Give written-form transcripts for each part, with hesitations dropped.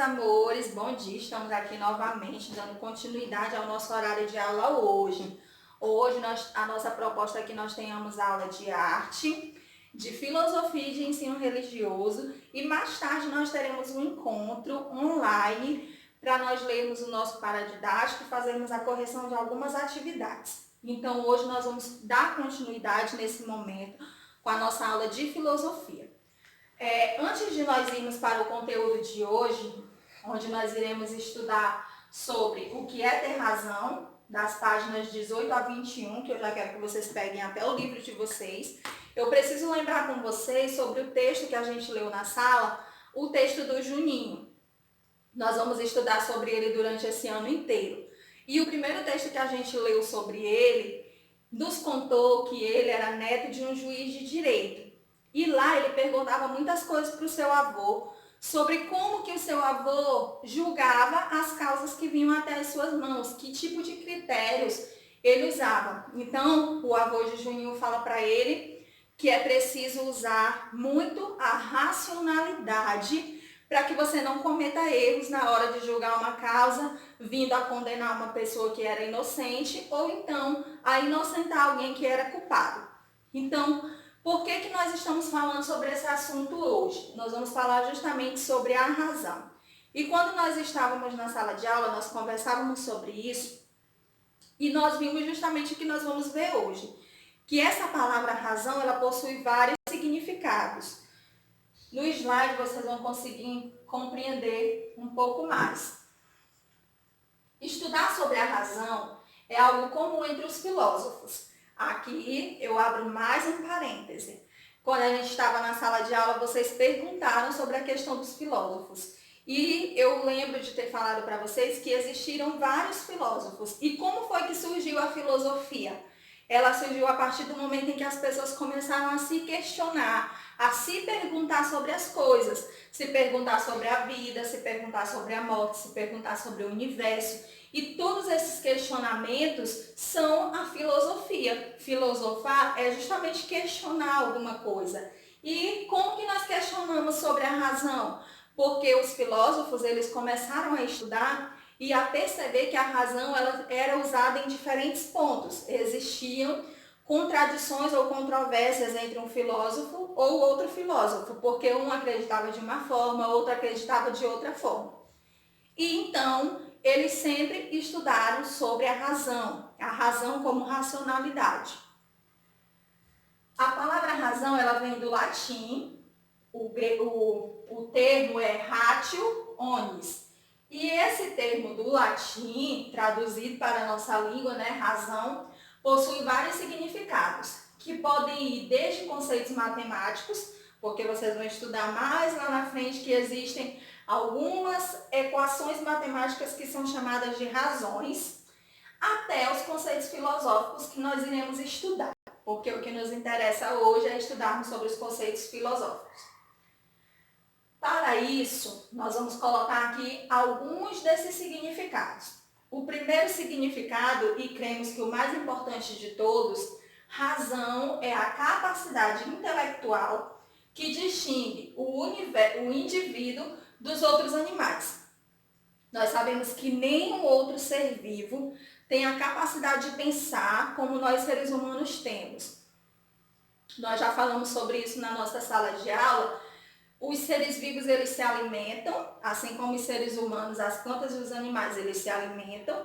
amores, bom dia, estamos aqui novamente dando continuidade ao nosso horário de aula hoje. Hoje a nossa proposta é que nós tenhamos aula de arte, de filosofia e de ensino religioso e mais tarde nós teremos um encontro online para nós lermos o nosso paradidático e fazermos a correção de algumas atividades. Então hoje nós vamos dar continuidade nesse momento com a nossa aula de filosofia. Antes de nós irmos para o conteúdo de hoje, onde nós iremos estudar sobre o que é ter razão, das páginas 18 a 21, que eu já quero que vocês peguem até o livro de vocês, eu preciso lembrar com vocês sobre o texto que a gente leu na sala, o texto do Juninho. Nós vamos estudar sobre ele durante esse ano inteiro. E o primeiro texto que a gente leu sobre ele nos contou que ele era neto de um juiz de direito. E lá ele perguntava muitas coisas para o seu avô sobre como que o seu avô julgava as causas que vinham até as suas mãos, que tipo de critérios ele usava. Então, o avô de Juninho fala para ele que é preciso usar muito a racionalidade para que você não cometa erros na hora de julgar uma causa, vindo a condenar uma pessoa que era inocente ou então a inocentar alguém que era culpado. Então, por que nós estamos falando sobre esse assunto hoje? Nós vamos falar justamente sobre a razão. E quando nós estávamos na sala de aula, nós conversávamos sobre isso e nós vimos justamente o que nós vamos ver hoje. Que essa palavra razão, ela possui vários significados. No slide vocês vão conseguir compreender um pouco mais. Estudar sobre a razão é algo comum entre os filósofos. Aqui eu abro mais um parêntese. Quando a gente estava na sala de aula, vocês perguntaram sobre a questão dos filósofos. E eu lembro de ter falado para vocês que existiram vários filósofos. E como foi que surgiu a filosofia? Ela surgiu a partir do momento em que as pessoas começaram a se questionar, a se perguntar sobre as coisas, se perguntar sobre a vida, se perguntar sobre a morte, se perguntar sobre o universo. E todos esses questionamentos são a filosofia. Filosofar é justamente questionar alguma coisa. E como que nós questionamos sobre a razão? Porque os filósofos, eles começaram a estudar e a perceber que a razão ela era usada em diferentes pontos. Existiam contradições ou controvérsias entre um filósofo ou outro filósofo, porque um acreditava de uma forma, outro acreditava de outra forma. E então, eles sempre estudaram sobre a razão como racionalidade. A palavra razão, ela vem do latim, o termo é ratio omnis. E esse termo do latim, traduzido para a nossa língua, razão, possui vários significados, que podem ir desde conceitos matemáticos, porque vocês vão estudar mais lá na frente que existem algumas equações matemáticas que são chamadas de razões, até os conceitos filosóficos que nós iremos estudar, porque o que nos interessa hoje é estudarmos sobre os conceitos filosóficos. Para isso, nós vamos colocar aqui alguns desses significados. O primeiro significado, e cremos que o mais importante de todos, razão é a capacidade intelectual que distingue o indivíduo dos outros animais. Nós sabemos que nenhum outro ser vivo tem a capacidade de pensar como nós seres humanos temos. Nós já falamos sobre isso na nossa sala de aula. Os seres vivos, eles se alimentam, assim como os seres humanos, as plantas e os animais, eles se alimentam.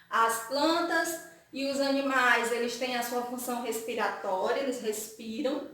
As plantas e os animais, eles têm a sua função respiratória, eles respiram.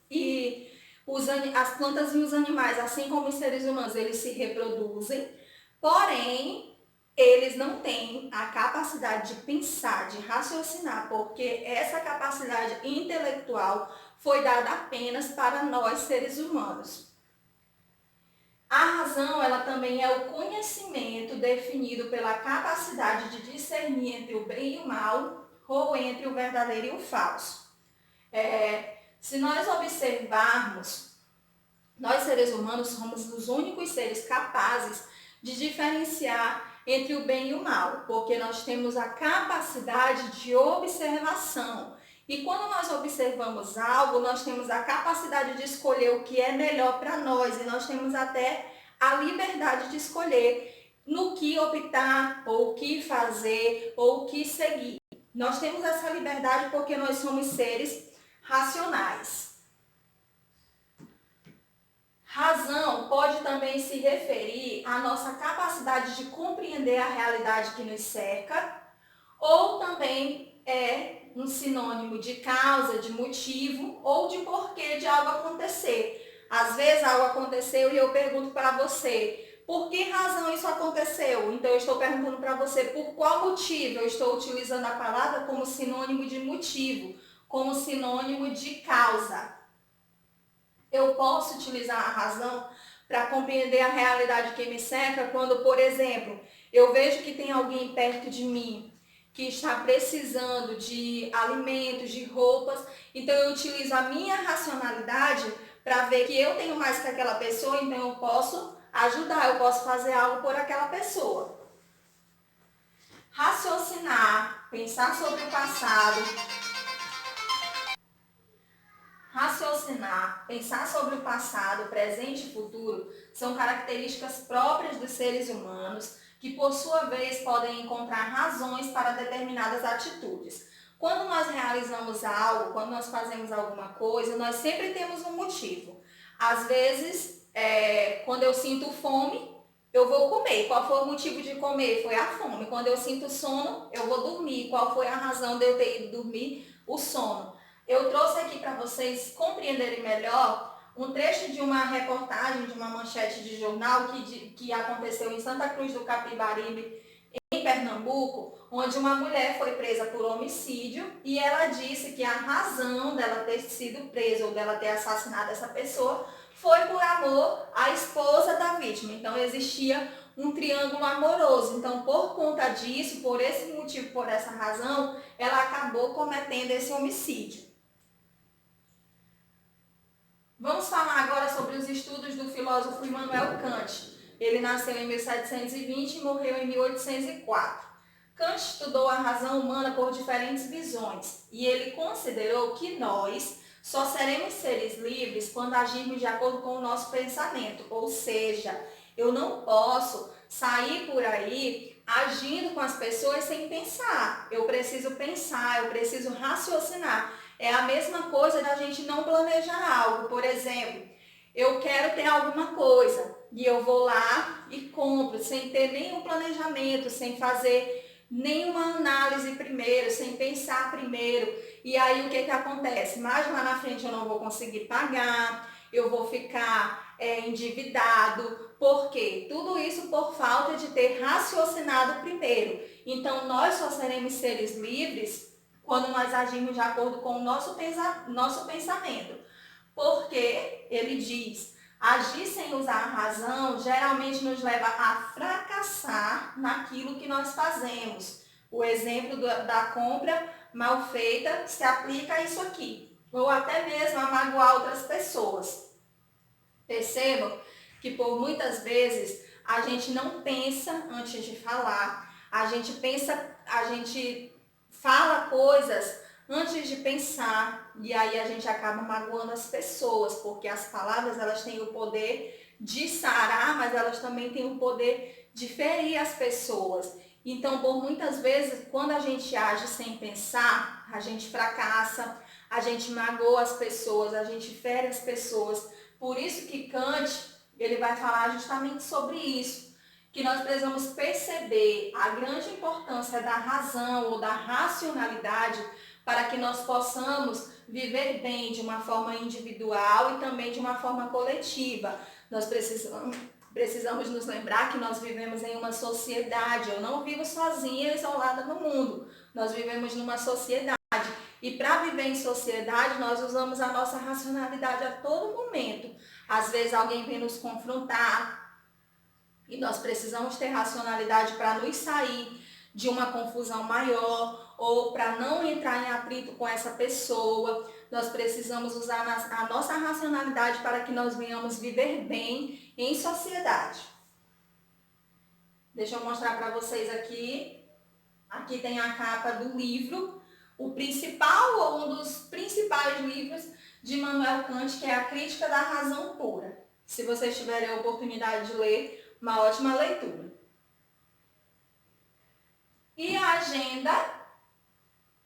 E as plantas e os animais, assim como os seres humanos, eles se reproduzem. Porém, eles não têm a capacidade de pensar, de raciocinar, porque essa capacidade intelectual foi dada apenas para nós, seres humanos. A razão, ela também é o conhecimento definido pela capacidade de discernir entre o bem e o mal, ou entre o verdadeiro e o falso. Se nós observarmos, nós seres humanos somos os únicos seres capazes de diferenciar entre o bem e o mal, porque nós temos a capacidade de observação. E quando nós observamos algo, nós temos a capacidade de escolher o que é melhor para nós e nós temos até a liberdade de escolher no que optar, ou o que fazer, ou o que seguir. Nós temos essa liberdade porque nós somos seres racionais. Razão pode também se referir à nossa capacidade de compreender a realidade que nos cerca, ou também é um sinônimo de causa, de motivo ou de porquê de algo acontecer. Às vezes algo aconteceu e eu pergunto para você, por que razão isso aconteceu? Então eu estou perguntando para você por qual motivo. Eu estou utilizando a palavra como sinônimo de motivo, como sinônimo de causa. Eu posso utilizar a razão para compreender a realidade que me cerca quando, por exemplo, eu vejo que tem alguém perto de mim que está precisando de alimentos, de roupas, então eu utilizo a minha racionalidade para ver que eu tenho mais que aquela pessoa, então eu posso ajudar, eu posso fazer algo por aquela pessoa. Raciocinar, pensar sobre o passado. Raciocinar, pensar sobre o passado, presente e futuro são características próprias dos seres humanos que, por sua vez, podem encontrar razões para determinadas atitudes. Quando nós realizamos algo, quando nós fazemos alguma coisa, nós sempre temos um motivo. Às vezes, quando eu sinto fome, eu vou comer. Qual foi o motivo de comer? Foi a fome. Quando eu sinto sono, eu vou dormir. Qual foi a razão de eu ter ido dormir? O sono. Eu trouxe aqui para vocês compreenderem melhor um trecho de uma reportagem, de uma manchete de jornal que aconteceu em Santa Cruz do Capibaribe, em Pernambuco, onde uma mulher foi presa por homicídio e ela disse que a razão dela ter sido presa ou dela ter assassinado essa pessoa foi por amor à esposa da vítima. Então existia um triângulo amoroso. Então, por conta disso, por esse motivo, por essa razão, ela acabou cometendo esse homicídio. Vamos falar agora sobre os estudos do filósofo Immanuel Kant. Ele nasceu em 1720 e morreu em 1804. Kant estudou a razão humana por diferentes visões e ele considerou que nós só seremos seres livres quando agirmos de acordo com o nosso pensamento. Ou seja, eu não posso sair por aí agindo com as pessoas sem pensar. Eu preciso pensar, eu preciso raciocinar. É a mesma coisa da gente não planejar algo. Por exemplo, eu quero ter alguma coisa e eu vou lá e compro sem ter nenhum planejamento, sem fazer nenhuma análise primeiro, sem pensar primeiro. E aí o que acontece? Mais lá na frente eu não vou conseguir pagar, eu vou ficar endividado. Por quê? Tudo isso por falta de ter raciocinado primeiro. Então nós só seremos seres livres quando nós agimos de acordo com o nosso pensamento. Porque ele diz, agir sem usar a razão geralmente nos leva a fracassar naquilo que nós fazemos. O exemplo da compra mal feita se aplica a isso aqui. Ou até mesmo a magoar outras pessoas. Percebam que por muitas vezes a gente não pensa antes de falar. A gente fala coisas antes de pensar e aí a gente acaba magoando as pessoas, porque as palavras elas têm o poder de sarar, mas elas também têm o poder de ferir as pessoas. Então, por muitas vezes, quando a gente age sem pensar, a gente fracassa, a gente magoa as pessoas, a gente fere as pessoas. Por isso que Kant, ele vai falar justamente sobre isso, que nós precisamos perceber a grande importância da razão ou da racionalidade para que nós possamos viver bem de uma forma individual e também de uma forma coletiva. Nós precisamos nos lembrar que nós vivemos em uma sociedade. Eu não vivo sozinha, isolada no mundo. Nós vivemos numa sociedade. E para viver em sociedade, nós usamos a nossa racionalidade a todo momento. Às vezes alguém vem nos confrontar e nós precisamos ter racionalidade para nos sair de uma confusão maior ou para não entrar em atrito com essa pessoa. Nós precisamos usar a nossa racionalidade para que nós venhamos viver bem em sociedade. Deixa eu mostrar para vocês aqui. Aqui tem a capa do livro, o principal ou um dos principais livros de Immanuel Kant, que é a Crítica da Razão Pura. Se vocês tiverem a oportunidade de ler, uma ótima leitura. E a agenda,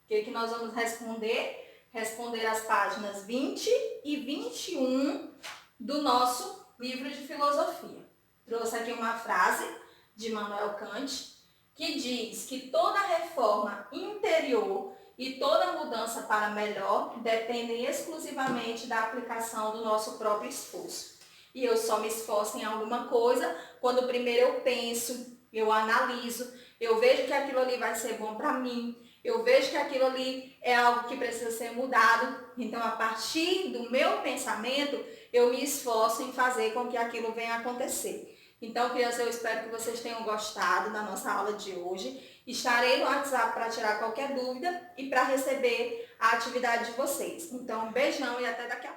o que nós vamos responder? Responder as páginas 20 e 21 do nosso livro de filosofia. Trouxe aqui uma frase de Immanuel Kant, que diz que toda reforma interior e toda mudança para melhor dependem exclusivamente da aplicação do nosso próprio esforço. E eu só me esforço em alguma coisa quando primeiro eu penso, eu analiso, eu vejo que aquilo ali vai ser bom para mim, eu vejo que aquilo ali é algo que precisa ser mudado. Então, a partir do meu pensamento, eu me esforço em fazer com que aquilo venha a acontecer. Então, crianças, eu espero que vocês tenham gostado da nossa aula de hoje. Estarei no WhatsApp para tirar qualquer dúvida e para receber a atividade de vocês. Então, um beijão e até daqui a pouco.